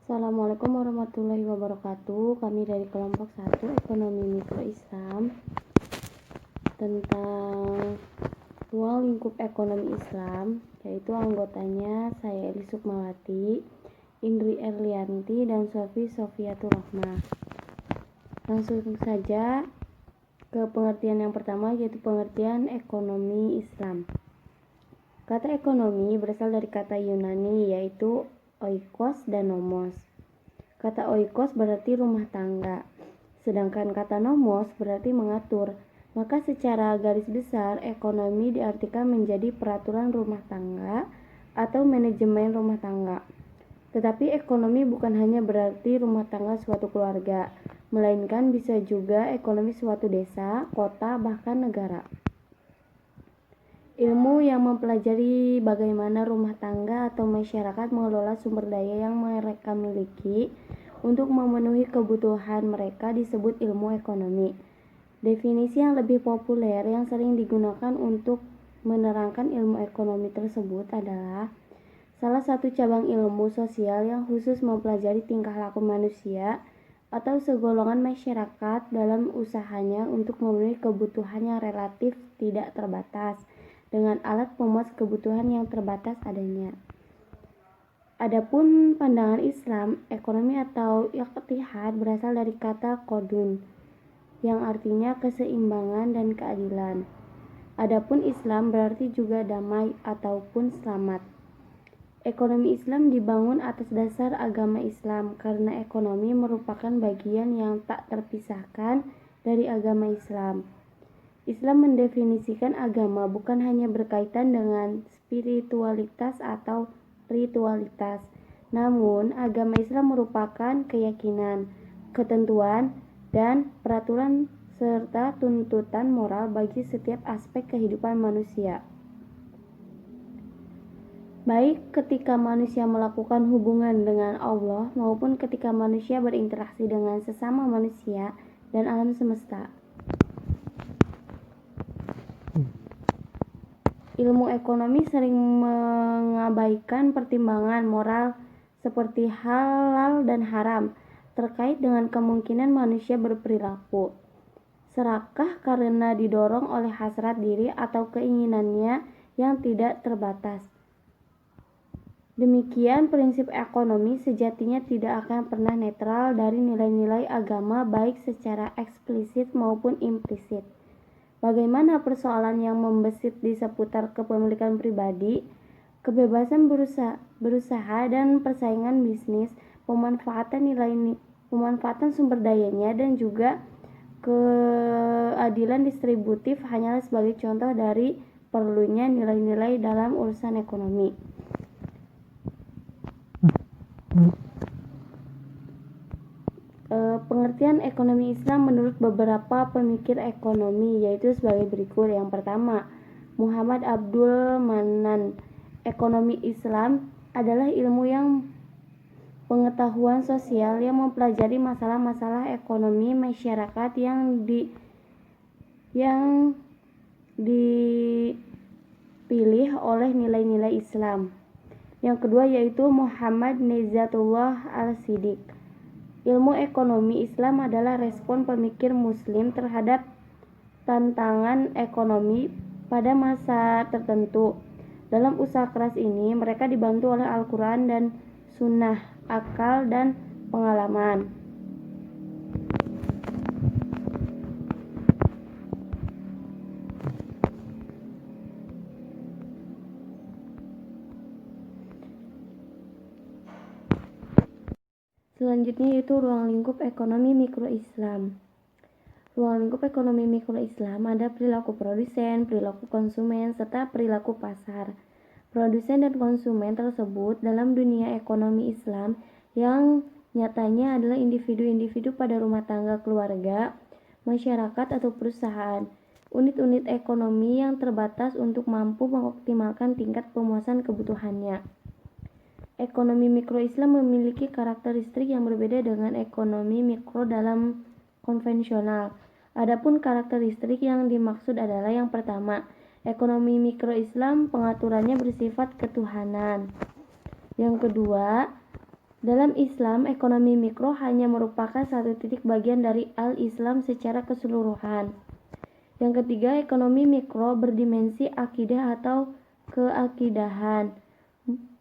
Assalamualaikum warahmatullahi wabarakatuh. Kami dari kelompok 1 Ekonomi Mikro Islam tentang ruang lingkup ekonomi Islam, yaitu anggotanya saya Eli Sukmawati, Indri Erlianti, dan Sofi Sofiatur Rahmah. Langsung saja ke pengertian yang pertama, yaitu pengertian ekonomi Islam. Kata ekonomi berasal dari kata Yunani, yaitu oikos dan nomos. Kata oikos berarti rumah tangga, sedangkan kata nomos berarti mengatur. Maka secara garis besar, ekonomi diartikan menjadi peraturan rumah tangga atau manajemen rumah tangga. Tetapi ekonomi bukan hanya berarti rumah tangga suatu keluarga, melainkan bisa juga ekonomi suatu desa, kota, bahkan negara. Ilmu yang mempelajari bagaimana rumah tangga atau masyarakat mengelola sumber daya yang mereka miliki untuk memenuhi kebutuhan mereka disebut ilmu ekonomi. Definisi yang lebih populer yang sering digunakan untuk menerangkan ilmu ekonomi tersebut adalah salah satu cabang ilmu sosial yang khusus mempelajari tingkah laku manusia atau segolongan masyarakat dalam usahanya untuk memenuhi kebutuhan yang relatif tidak terbatas dengan alat pemuas kebutuhan yang terbatas adanya. Adapun pandangan Islam, ekonomi atau iqtihad berasal dari kata qadun, yang artinya keseimbangan dan keadilan. Adapun Islam berarti juga damai ataupun selamat. Ekonomi Islam dibangun atas dasar agama Islam karena ekonomi merupakan bagian yang tak terpisahkan dari agama Islam. Islam mendefinisikan agama bukan hanya berkaitan dengan spiritualitas atau ritualitas, namun agama Islam merupakan keyakinan, ketentuan, dan peraturan serta tuntutan moral bagi setiap aspek kehidupan manusia. Baik ketika manusia melakukan hubungan dengan Allah maupun ketika manusia berinteraksi dengan sesama manusia dan alam semesta. Ilmu ekonomi sering mengabaikan pertimbangan moral seperti halal dan haram terkait dengan kemungkinan manusia berperilaku serakah karena didorong oleh hasrat diri atau keinginannya yang tidak terbatas. Demikian, prinsip ekonomi sejatinya tidak akan pernah netral dari nilai-nilai agama baik secara eksplisit maupun implisit. Bagaimana persoalan yang membesit di seputar kepemilikan pribadi, kebebasan berusaha dan persaingan bisnis, pemanfaatan sumber dayanya, dan juga keadilan distributif hanyalah sebagai contoh dari perlunya nilai-nilai dalam urusan ekonomi. Pengertian ekonomi Islam menurut beberapa pemikir ekonomi yaitu sebagai berikut. Yang pertama, Muhammad Abdul Manan. Ekonomi Islam adalah ilmu yang pengetahuan sosial yang mempelajari masalah-masalah ekonomi masyarakat yang dipilih oleh nilai-nilai Islam. Yang kedua yaitu Muhammad Nizatullah Al-Siddiq. Ilmu ekonomi Islam adalah respon pemikir muslim terhadap tantangan ekonomi pada masa tertentu. Dalam usaha keras ini, mereka dibantu oleh Al-Quran dan Sunnah, akal dan pengalaman. Selanjutnya yaitu ruang lingkup ekonomi mikro Islam. Ruang lingkup ekonomi mikro Islam ada perilaku produsen, perilaku konsumen, serta perilaku pasar. Produsen dan konsumen tersebut dalam dunia ekonomi Islam yang nyatanya adalah individu-individu pada rumah tangga, keluarga, masyarakat atau perusahaan. Unit-unit ekonomi yang terbatas untuk mampu mengoptimalkan tingkat pemuasan kebutuhannya. Ekonomi mikro Islam memiliki karakteristik yang berbeda dengan ekonomi mikro dalam konvensional. Adapun karakteristik yang dimaksud adalah yang pertama, ekonomi mikro Islam pengaturannya bersifat ketuhanan. Yang kedua, Dalam Islam, ekonomi mikro hanya merupakan satu titik bagian dari al-Islam secara keseluruhan. Yang ketiga, ekonomi mikro berdimensi akidah atau keakidahan.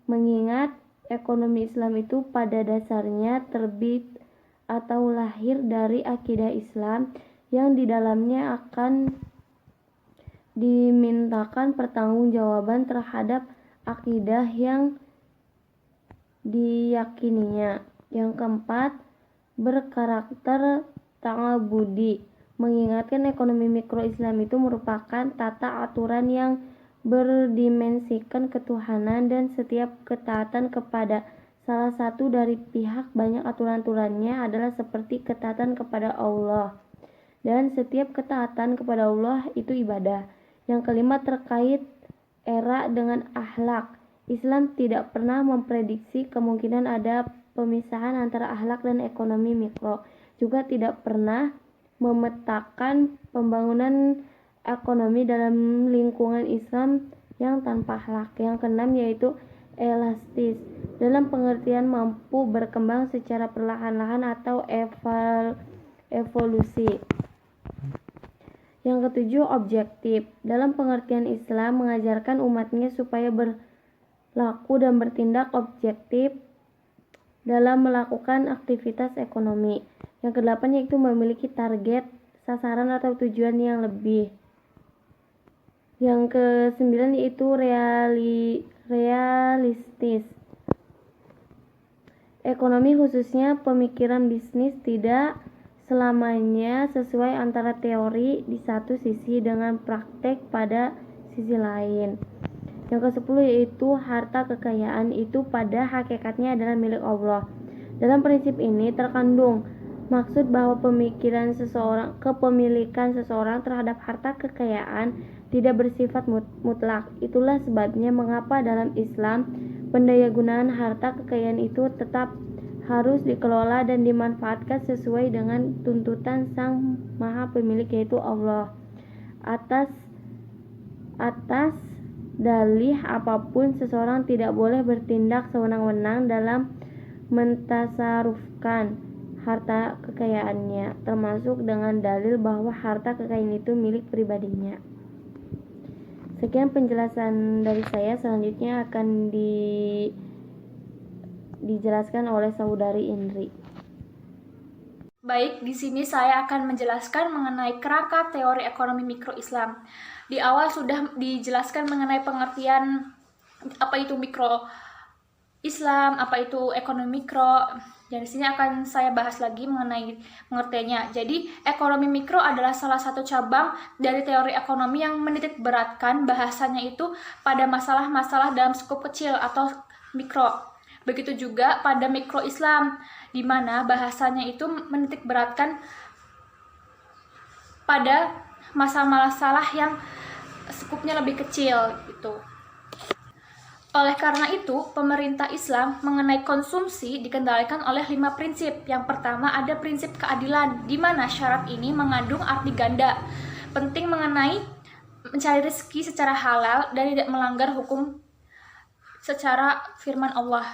Mengingat ekonomi Islam itu pada dasarnya terbit atau lahir dari akidah Islam yang di dalamnya akan dimintakan pertanggungjawaban terhadap akidah yang diyakininya. Yang keempat, berkarakter ta'abudi. Mengingatkan ekonomi mikro Islam itu merupakan tata aturan yang berdimensikan ketuhanan dan setiap ketaatan kepada salah satu dari pihak banyak aturan-aturannya adalah seperti ketaatan kepada Allah. Dan setiap ketaatan kepada Allah itu ibadah. Yang kelima, terkait era dengan akhlak. Islam tidak pernah memprediksi kemungkinan ada pemisahan antara akhlak dan ekonomi mikro. Juga tidak pernah memetakan pembangunan ekonomi dalam lingkungan Islam yang tanpa akhlak. Yang keenam yaitu elastis, dalam pengertian mampu berkembang secara perlahan-lahan atau evolusi. Yang ketujuh, objektif, dalam pengertian Islam mengajarkan umatnya supaya berlaku dan bertindak objektif dalam melakukan aktivitas ekonomi. Yang kedelapan yaitu memiliki target, sasaran atau tujuan yang lebih. Yang kesembilan yaitu realistis. Ekonomi khususnya pemikiran bisnis tidak selamanya sesuai antara teori di satu sisi dengan praktek pada sisi lain. Yang kesepuluh yaitu harta kekayaan itu pada hakikatnya adalah milik Allah. Dalam prinsip ini terkandung maksud bahwa kepemilikan seseorang terhadap harta kekayaan tidak bersifat mutlak. Itulah sebabnya mengapa dalam Islam pendayagunaan harta kekayaan itu tetap harus dikelola dan dimanfaatkan sesuai dengan tuntutan Sang Maha Pemilik yaitu Allah. Atas dalih apapun seseorang tidak boleh bertindak sewenang-wenang dalam mentasarufkan harta kekayaannya, termasuk dengan dalil bahwa harta kekayaan itu milik pribadinya. Sekian penjelasan dari saya, selanjutnya akan dijelaskan oleh saudari Indri. Baik, di sini saya akan menjelaskan mengenai kerangka teori ekonomi mikro Islam. Di awal sudah dijelaskan mengenai pengertian apa itu mikro Islam, apa itu ekonomi mikro. Dan di sini akan saya bahas lagi mengenai pengertiannya. Jadi, ekonomi mikro adalah salah satu cabang dari teori ekonomi yang menitik beratkan bahasanya itu pada masalah-masalah dalam skup kecil atau mikro. Begitu juga pada mikro Islam, di mana bahasanya itu menitik beratkan pada masalah-masalah yang skupnya lebih kecil gitu. Oleh karena itu, pemerintah Islam mengenai konsumsi dikendalikan oleh 5 prinsip. Yang pertama ada prinsip keadilan, di mana syarat ini mengandung arti ganda. Penting mengenai mencari rezeki secara halal dan tidak melanggar hukum secara firman Allah.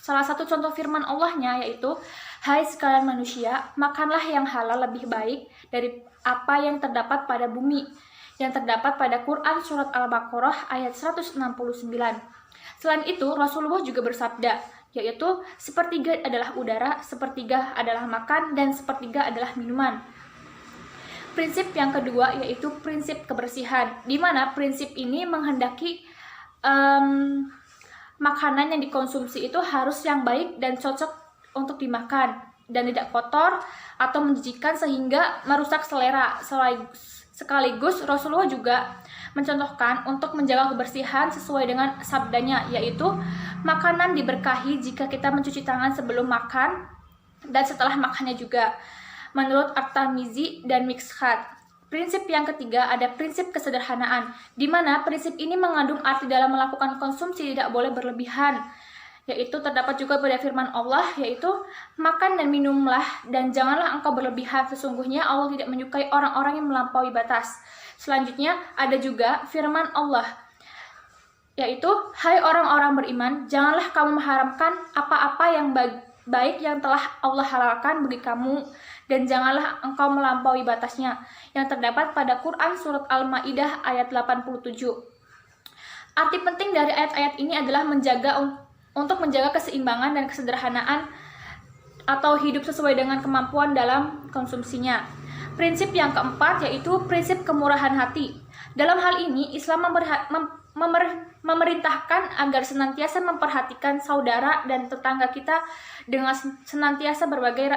Salah satu contoh firman Allahnya yaitu, "Hai sekalian manusia, makanlah yang halal lebih baik dari apa yang terdapat pada bumi." Yang terdapat pada Quran Surat Al-Baqarah ayat 169. Selain itu, Rasulullah juga bersabda, yaitu sepertiga adalah udara, sepertiga adalah makan, dan sepertiga adalah minuman. Prinsip yang kedua yaitu prinsip kebersihan, di mana prinsip ini menghendaki makanan yang dikonsumsi itu harus yang baik dan cocok untuk dimakan, dan tidak kotor atau menjijikan sehingga merusak selera. Sekaligus Rasulullah juga mencontohkan untuk menjaga kebersihan sesuai dengan sabdanya, yaitu makanan diberkahi jika kita mencuci tangan sebelum makan dan setelah makannya juga, menurut At-Tirmizi dan Mishkat. Prinsip yang ketiga ada prinsip kesederhanaan, di mana prinsip ini mengandung arti dalam melakukan konsumsi tidak boleh berlebihan, yaitu terdapat juga pada firman Allah, yaitu makan dan minumlah dan janganlah engkau berlebihan, sesungguhnya Allah tidak menyukai orang-orang yang melampaui batas. Selanjutnya ada juga firman Allah yaitu, hai orang-orang beriman, janganlah kamu mengharamkan apa-apa yang baik yang telah Allah halalkan bagi kamu, dan janganlah engkau melampaui batasnya, yang terdapat pada Quran Surat Al-Ma'idah ayat 87. Arti penting dari ayat-ayat ini adalah untuk menjaga keseimbangan dan kesederhanaan atau hidup sesuai dengan kemampuan dalam konsumsinya. Prinsip yang keempat yaitu prinsip kemurahan hati. Dalam hal ini, Islam memerintahkan agar senantiasa memperhatikan saudara dan tetangga kita dengan senantiasa berbagai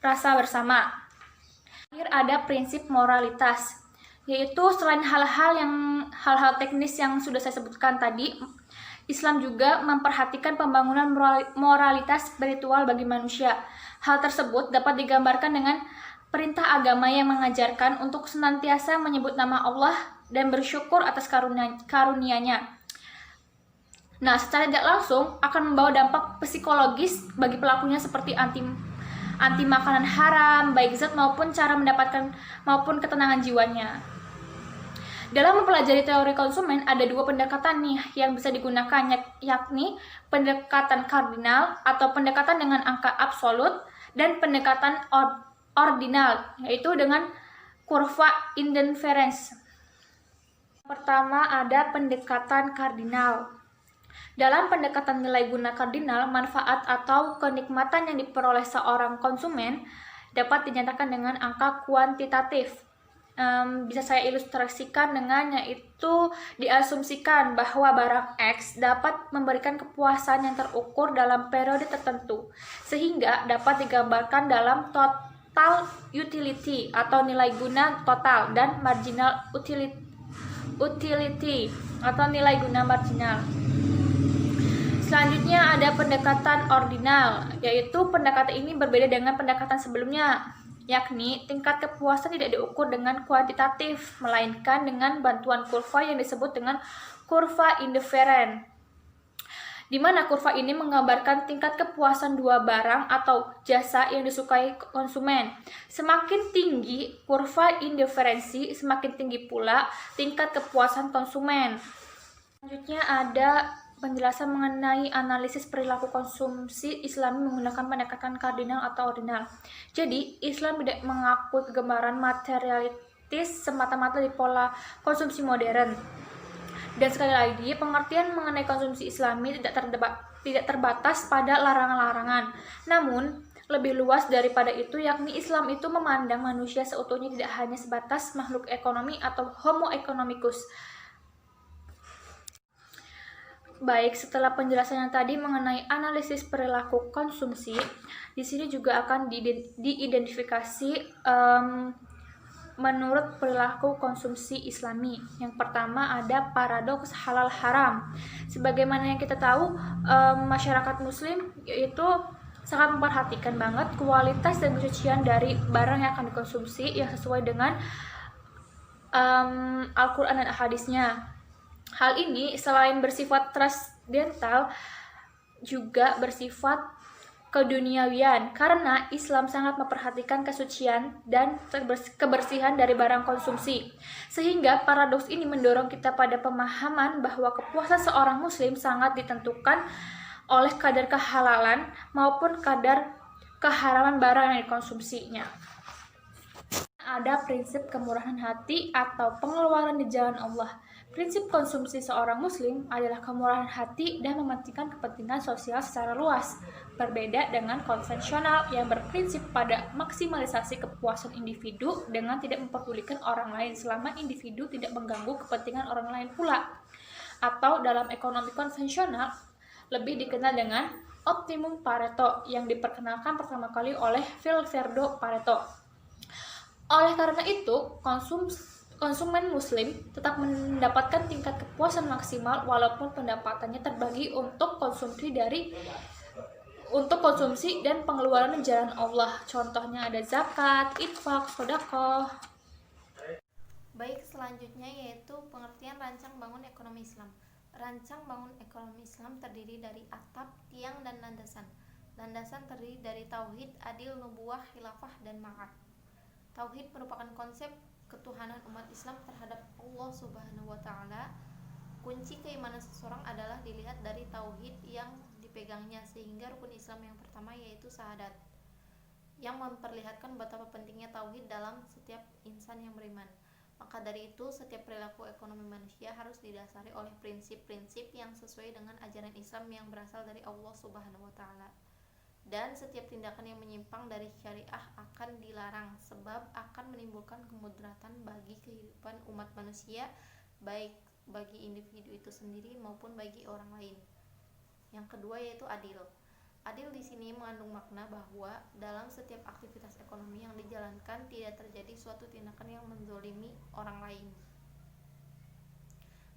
rasa bersama. Terakhir ada prinsip moralitas, yaitu selain hal-hal teknis yang sudah saya sebutkan tadi, Islam juga memperhatikan pembangunan moralitas spiritual bagi manusia. Hal tersebut dapat digambarkan dengan perintah agama yang mengajarkan untuk senantiasa menyebut nama Allah dan bersyukur atas karunia-Nya. Nah, secara tidak langsung akan membawa dampak psikologis bagi pelakunya seperti anti makanan haram, baik zat maupun cara mendapatkan maupun ketenangan jiwanya. Dalam mempelajari teori konsumen, ada dua pendekatan nih yang bisa digunakan, yakni pendekatan kardinal atau pendekatan dengan angka absolut dan pendekatan ordinal, yaitu dengan kurva indifference. Pertama ada pendekatan kardinal. Dalam pendekatan nilai guna kardinal, manfaat atau kenikmatan yang diperoleh seorang konsumen dapat dinyatakan dengan angka kuantitatif. Bisa saya ilustrasikan dengan, yaitu diasumsikan bahwa barang X dapat memberikan kepuasan yang terukur dalam periode tertentu, sehingga dapat digambarkan dalam total utility atau nilai guna total dan marginal utility atau nilai guna marginal. Selanjutnya ada pendekatan ordinal, yaitu pendekatan ini berbeda dengan pendekatan sebelumnya, yakni tingkat kepuasan tidak diukur dengan kuantitatif, melainkan dengan bantuan kurva yang disebut dengan kurva indifferent, di mana kurva ini menggambarkan tingkat kepuasan dua barang atau jasa yang disukai konsumen. Semakin tinggi kurva indiferensi, semakin tinggi pula tingkat kepuasan konsumen. Selanjutnya ada penjelasan mengenai analisis perilaku konsumsi Islami menggunakan pendekatan kardinal atau ordinal. Jadi, Islam tidak mengaku gambaran materialistis semata-mata di pola konsumsi modern. Dan sekali lagi, pengertian mengenai konsumsi Islami tidak terbatas pada larangan-larangan. Namun, lebih luas daripada itu, yakni Islam itu memandang manusia seutuhnya tidak hanya sebatas makhluk ekonomi atau homo economicus. Baik, setelah penjelasan yang tadi mengenai analisis perilaku konsumsi, di sini juga akan diidentifikasi menurut perilaku konsumsi Islami. Yang pertama ada paradoks halal haram. Sebagaimana yang kita tahu, masyarakat Muslim yaitu sangat memperhatikan banget kualitas dan kesucian dari barang yang akan dikonsumsi yang sesuai dengan Al-Quran dan hadisnya. Hal ini selain bersifat transcendental juga bersifat keduniawian, karena Islam sangat memperhatikan kesucian dan kebersihan dari barang konsumsi. Sehingga paradoks ini mendorong kita pada pemahaman bahwa kepuasan seorang muslim sangat ditentukan oleh kadar kehalalan maupun kadar keharaman barang yang dikonsumsinya. Ada prinsip kemurahan hati atau pengeluaran di jalan Allah. Prinsip konsumsi seorang muslim adalah kemurahan hati dan mementingkan kepentingan sosial secara luas, berbeda dengan konvensional yang berprinsip pada maksimalisasi kepuasan individu dengan tidak memperdulikan orang lain selama individu tidak mengganggu kepentingan orang lain pula. Atau dalam ekonomi konvensional lebih dikenal dengan optimum Pareto yang diperkenalkan pertama kali oleh Vilfredo Pareto. Oleh karena itu, konsumen muslim tetap mendapatkan tingkat kepuasan maksimal walaupun pendapatannya terbagi untuk konsumsi dan pengeluaran di jalan Allah. Contohnya ada zakat, infak, sedekah. Baik, selanjutnya yaitu pengertian rancang bangun ekonomi Islam. Rancang bangun ekonomi Islam terdiri dari atap, tiang, dan landasan. Landasan terdiri dari tauhid, adil, nubuwah, khilafah, dan ma'ad. Tauhid merupakan konsep ketuhanan umat Islam terhadap Allah Subhanahu wa Ta'ala. Kunci keimanan seseorang adalah dilihat dari tauhid yang dipegangnya, sehingga rukun Islam yang pertama yaitu syahadat, yang memperlihatkan betapa pentingnya tauhid dalam setiap insan yang beriman. Maka dari itu, setiap perilaku ekonomi manusia harus didasari oleh prinsip-prinsip yang sesuai dengan ajaran Islam yang berasal dari Allah Subhanahu wa taala. Dan setiap tindakan yang menyimpang dari syariah akan dilarang, sebab akan menimbulkan kemudaratan bagi kehidupan umat manusia, baik bagi individu itu sendiri maupun bagi orang lain. Yang kedua yaitu adil. Adil di sini mengandung makna bahwa dalam setiap aktivitas ekonomi yang dijalankan tidak terjadi suatu tindakan yang menzolimi orang lain.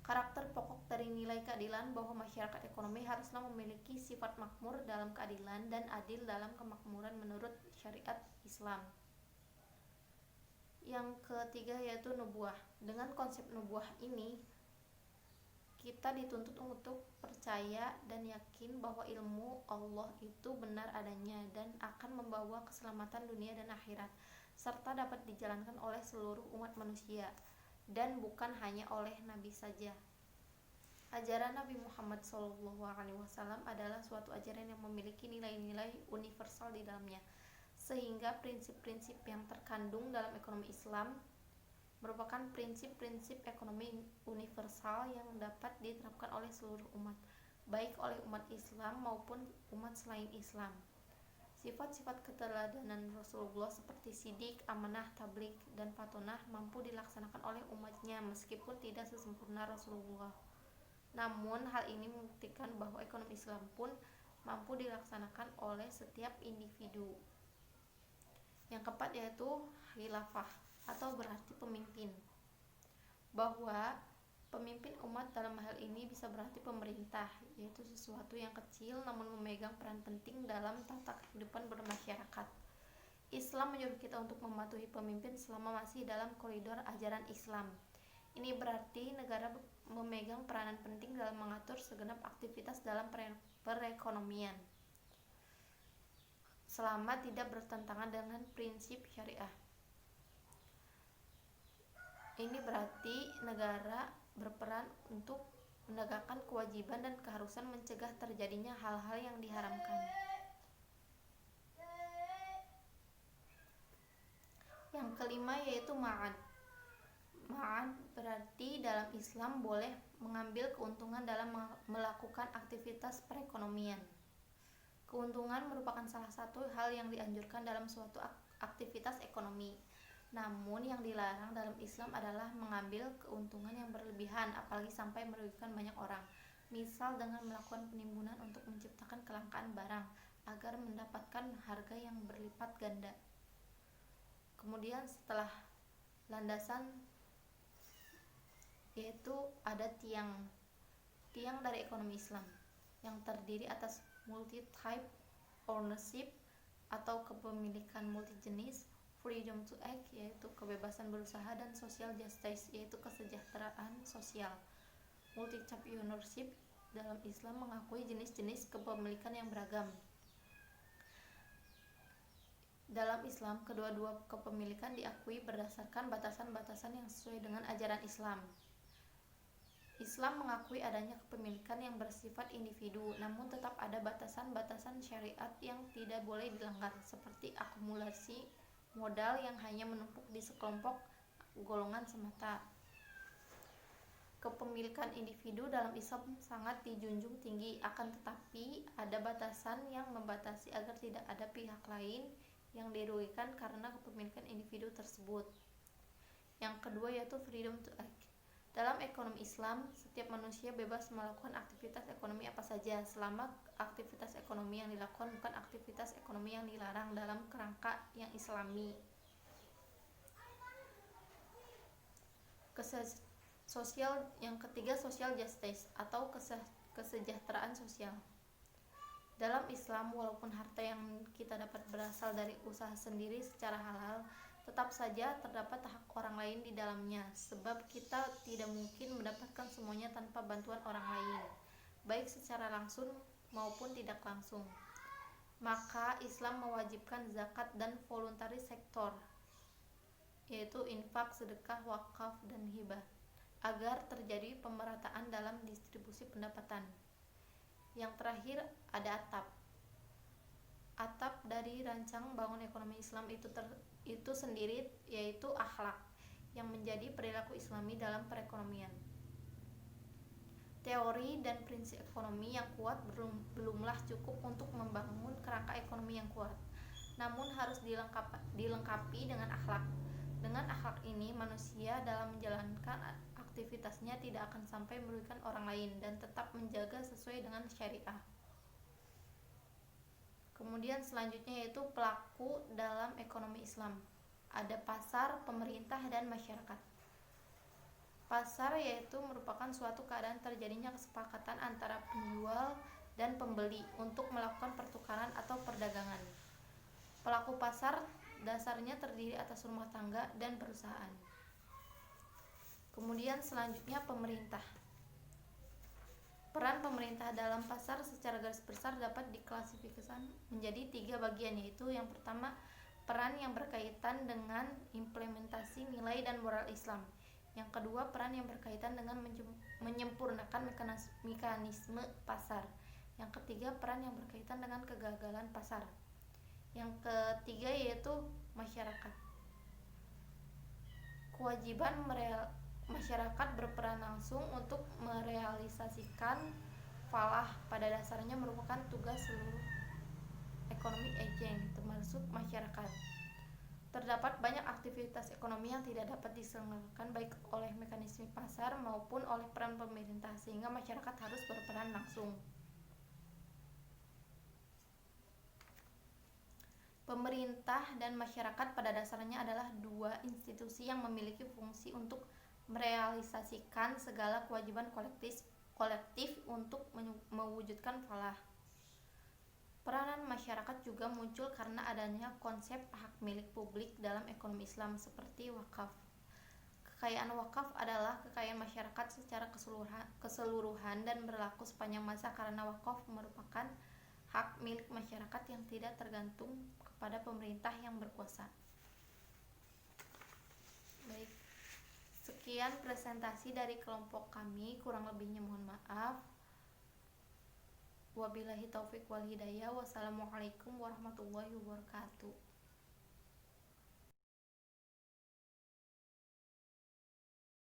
Karakter pokok dari nilai keadilan bahwa masyarakat ekonomi haruslah memiliki sifat makmur dalam keadilan dan adil dalam kemakmuran menurut syariat Islam. Yang ketiga yaitu nubuah. Dengan konsep nubuah ini, kita dituntut untuk percaya dan yakin bahwa ilmu Allah itu benar adanya dan akan membawa keselamatan dunia dan akhirat, serta dapat dijalankan oleh seluruh umat manusia dan bukan hanya oleh Nabi saja. Ajaran Nabi Muhammad SAW adalah suatu ajaran yang memiliki nilai-nilai universal di dalamnya, sehingga prinsip-prinsip yang terkandung dalam ekonomi Islam merupakan prinsip-prinsip ekonomi universal yang dapat diterapkan oleh seluruh umat, baik oleh umat Islam maupun umat selain Islam. Sifat-sifat keteladanan Rasulullah seperti sidik, amanah, tabligh, dan patonah mampu dilaksanakan oleh umatnya meskipun tidak sesempurna Rasulullah. Namun hal ini membuktikan bahwa ekonomi Islam pun mampu dilaksanakan oleh setiap individu. Yang keempat yaitu khilafah, atau berarti pemimpin, bahwa pemimpin umat dalam hal ini bisa berarti pemerintah, yaitu sesuatu yang kecil namun memegang peran penting dalam tata kehidupan bermasyarakat. Islam menyuruh kita untuk mematuhi pemimpin selama masih dalam koridor ajaran Islam. Ini berarti negara memegang peranan penting dalam mengatur segenap aktivitas dalam perekonomian, selama tidak bertentangan dengan prinsip syariah. Ini berarti negara berperan untuk menegakkan kewajiban dan keharusan mencegah terjadinya hal-hal yang diharamkan. Yang kelima yaitu ma'ad. Ma'ad berarti dalam Islam boleh mengambil keuntungan dalam melakukan aktivitas perekonomian. Keuntungan merupakan salah satu hal yang dianjurkan dalam suatu aktivitas ekonomi. Namun yang dilarang dalam Islam adalah mengambil keuntungan yang berlebihan, apalagi sampai merugikan banyak orang. Misal dengan melakukan penimbunan untuk menciptakan kelangkaan barang agar mendapatkan harga yang berlipat ganda. Kemudian setelah landasan yaitu ada tiang dari ekonomi Islam yang terdiri atas multi-type ownership atau kepemilikan multijenis, freedom to act yaitu kebebasan berusaha, dan social justice yaitu kesejahteraan sosial. Multi-type ownership dalam Islam mengakui jenis-jenis kepemilikan yang beragam. Dalam Islam, kedua-dua kepemilikan diakui berdasarkan batasan-batasan yang sesuai dengan ajaran Islam. Islam mengakui adanya kepemilikan yang bersifat individu, namun tetap ada batasan-batasan syariat yang tidak boleh dilanggar, seperti akumulasi modal yang hanya menumpuk di sekelompok golongan semata. Kepemilikan individu dalam Islam sangat dijunjung tinggi, akan tetapi ada batasan yang membatasi agar tidak ada pihak lain yang dirugikan karena kepemilikan individu tersebut. Yang kedua yaitu freedom to act. Dalam ekonomi Islam, setiap manusia bebas melakukan aktivitas ekonomi apa saja selama aktivitas ekonomi yang dilakukan bukan aktivitas ekonomi yang dilarang dalam kerangka yang Islami. Yang ketiga social justice atau kesejahteraan sosial. Dalam Islam, walaupun harta yang kita dapat berasal dari usaha sendiri secara halal, tetap saja terdapat hak orang lain di dalamnya, sebab kita tidak mungkin mendapatkan semuanya tanpa bantuan orang lain, baik secara langsung maupun tidak langsung. Maka Islam mewajibkan zakat dan voluntary sektor, yaitu infak, sedekah, wakaf, dan hibah. agar terjadi pemerataan dalam distribusi pendapatan. Yang terakhir ada atap. Atap dari rancang bangun ekonomi Islam itu sendiri yaitu akhlak yang menjadi perilaku Islami dalam perekonomian. Teori dan prinsip ekonomi yang kuat belumlah cukup untuk membangun kerangka ekonomi yang kuat, namun harus dilengkapi dengan akhlak. Dengan akhlak ini, manusia dalam menjalankan aktivitasnya tidak akan sampai merugikan orang lain dan tetap menjaga sesuai dengan syariah. Kemudian selanjutnya yaitu pelaku dalam ekonomi Islam. Ada pasar, pemerintah, dan masyarakat. Pasar yaitu merupakan suatu keadaan terjadinya kesepakatan antara penjual dan pembeli untuk melakukan pertukaran atau perdagangan. Pelaku pasar dasarnya terdiri atas rumah tangga dan perusahaan. Kemudian selanjutnya pemerintah. Peran pemerintah dalam pasar secara garis besar dapat diklasifikasikan menjadi 3 bagian, yaitu yang pertama, peran yang berkaitan dengan implementasi nilai dan moral Islam. Yang kedua, peran yang berkaitan dengan menyempurnakan mekanisme pasar. Yang ketiga, peran yang berkaitan dengan kegagalan pasar. Yang ketiga yaitu masyarakat. Kewajiban masyarakat berperan langsung untuk merealisasikan falah pada dasarnya merupakan tugas seluruh ekonomi agent, termasuk masyarakat. Terdapat banyak aktivitas ekonomi yang tidak dapat diselenggarakan baik oleh mekanisme pasar maupun oleh peran pemerintah, sehingga masyarakat harus berperan langsung. Pemerintah dan masyarakat pada dasarnya adalah 2 institusi yang memiliki fungsi untuk merealisasikan segala kewajiban kolektif untuk mewujudkan falah. Peranan masyarakat juga muncul karena adanya konsep hak milik publik dalam ekonomi Islam seperti wakaf. Kekayaan wakaf adalah kekayaan masyarakat secara keseluruhan dan berlaku sepanjang masa karena wakaf merupakan hak milik masyarakat yang tidak tergantung kepada pemerintah yang berkuasa. Baik, sekian presentasi dari kelompok kami, kurang lebihnya mohon maaf. Wabillahi taufik wal hidayah. Wassalamualaikum warahmatullahi wabarakatuh.